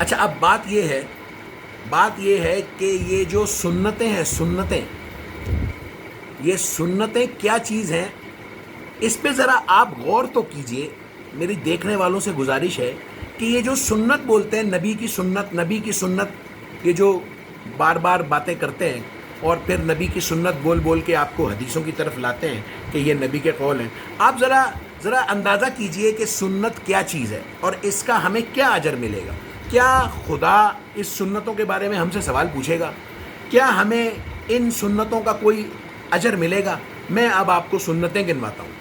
اچھا اب بات یہ ہے کہ یہ جو سنتیں ہیں، یہ سنتیں کیا چیز ہیں، اس پہ ذرا آپ غور تو کیجئے. میری دیکھنے والوں سے گزارش ہے کہ یہ جو سنت بولتے ہیں، نبی کی سنت، یہ جو بار بار باتیں کرتے ہیں اور پھر نبی کی سنت بول بول کے آپ کو حدیثوں کی طرف لاتے ہیں کہ یہ نبی کے قول ہیں. آپ ذرا اندازہ کیجئے کہ سنت کیا چیز ہے اور اس کا ہمیں کیا اجر ملے گا. کیا خدا اس سنتوں کے بارے میں ہم سے سوال پوچھے گا؟ کیا ہمیں ان سنتوں کا کوئی اجر ملے گا؟ میں اب آپ کو سنتیں گنواتا ہوں.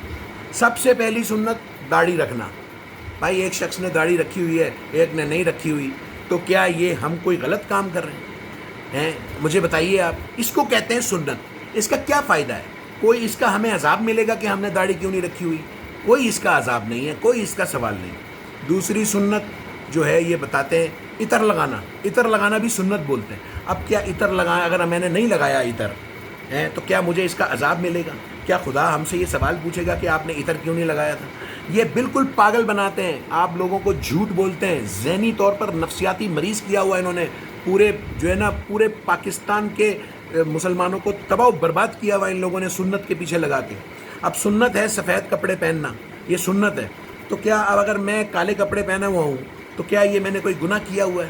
سب سے پہلی سنت داڑھی رکھنا. بھائی ایک شخص نے داڑھی رکھی ہوئی ہے، ایک نے نہیں رکھی ہوئی، تو کیا یہ ہم کوئی غلط کام کر رہے ہیں؟ مجھے بتائیے آپ. اس کو کہتے ہیں سنت. اس کا کیا فائدہ ہے؟ کوئی اس کا ہمیں عذاب ملے گا کہ ہم نے داڑھی کیوں نہیں رکھی ہوئی؟ کوئی اس کا عذاب نہیں ہے، کوئی اس کا سوال نہیں. دوسری سنت جو ہے یہ بتاتے ہیں عطر لگانا. عطر لگانا بھی سنت بولتے ہیں. اب کیا عطر لگایا، اگر میں نے نہیں لگایا عطر تو کیا مجھے اس کا عذاب ملے گا؟ کیا خدا ہم سے یہ سوال پوچھے گا کہ آپ نے عطر کیوں نہیں لگایا تھا؟ یہ بالکل پاگل بناتے ہیں آپ لوگوں کو، جھوٹ بولتے ہیں. ذہنی طور پر نفسیاتی مریض کیا ہوا انہوں نے پورے پاکستان کے مسلمانوں کو تباہ و برباد کیا ہوا ان لوگوں نے سنت کے پیچھے لگا کے. اب سنت ہے سفید کپڑے پہننا، یہ سنت ہے. تو کیا اب اگر میں کالے کپڑے پہنا ہوا ہوں تو کیا یہ میں نے کوئی گناہ کیا ہوا ہے؟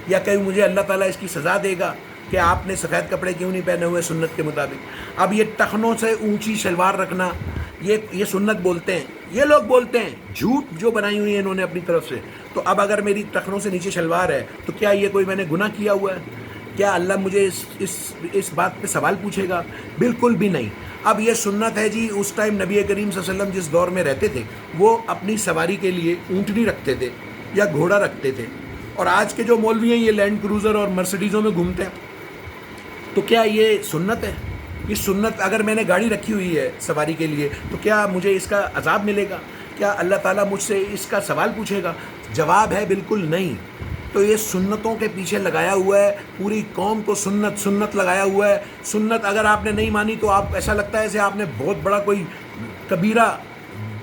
یا کہیں مجھے اللہ تعالیٰ اس کی سزا دے گا کہ آپ نے سفید کپڑے کیوں نہیں پہنے ہوئے سنت کے مطابق؟ اب یہ ٹخنوں سے اونچی شلوار رکھنا، یہ سنت بولتے ہیں. یہ لوگ بولتے ہیں، جھوٹ جو بنائی ہوئی ہے انہوں نے اپنی طرف سے. تو اب اگر میری ٹخنوں سے نیچے شلوار ہے تو کیا یہ کوئی میں نے گناہ کیا ہوا ہے؟ کیا اللہ مجھے اس بات پہ سوال پوچھے گا؟ بالکل بھی نہیں. اب یہ سنت ہے جی. اس ٹائم نبی کریم صلی اللہ علیہ وسلم جس دور میں رہتے تھے وہ اپنی سواری کے لیے اونٹنی رکھتے تھے یا گھوڑا رکھتے تھے. اور آج کے جو مولوی ہیں یہ لینڈ کروزر اور مرسیڈیزوں میں گھومتے ہیں. تو کیا یہ سنت ہے؟ یہ سنت، اگر میں نے گاڑی رکھی ہوئی ہے سواری کے لیے تو کیا مجھے اس کا عذاب ملے گا؟ کیا اللہ تعالیٰ مجھ سے اس کا سوال پوچھے گا؟ جواب ہے بالکل نہیں. تو یہ سنتوں کے پیچھے لگایا ہوا ہے، پوری قوم کو سنت لگایا ہوا ہے. سنت اگر آپ نے نہیں مانی تو آپ ایسا لگتا ہے جیسے آپ نے بہت بڑا کوئی کبیرہ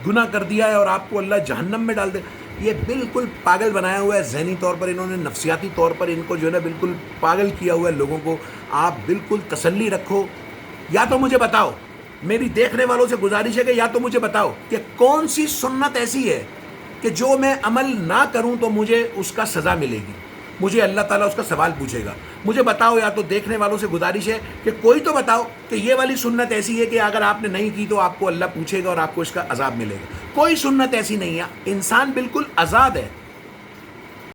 گناہ کر دیا ہے اور آپ کو اللہ جہنم میں ڈال دے. یہ بالکل پاگل بنایا ہوا ہے. ذہنی طور پر انہوں نے، نفسیاتی طور پر ان کو جو ہے نا بالکل پاگل کیا ہوا ہے لوگوں کو. آپ بالکل تسلی رکھو. یا تو مجھے بتاؤ، میری دیکھنے والوں سے گزارش ہے کہ یا تو مجھے بتاؤ کہ کون سی سنت ایسی ہے کہ جو میں عمل نہ کروں تو مجھے اس کا سزا ملے گی، مجھے اللہ تعالیٰ اس کا سوال پوچھے گا. مجھے بتاؤ. یا تو دیکھنے والوں سے گزارش ہے کہ کوئی تو بتاؤ کہ یہ والی سنت ایسی ہے کہ اگر آپ نے نہیں کی تو آپ کو اللہ پوچھے گا اور آپ کو اس کا عذاب ملے گا. کوئی سنت ایسی نہیں ہے. انسان بالکل آزاد ہے.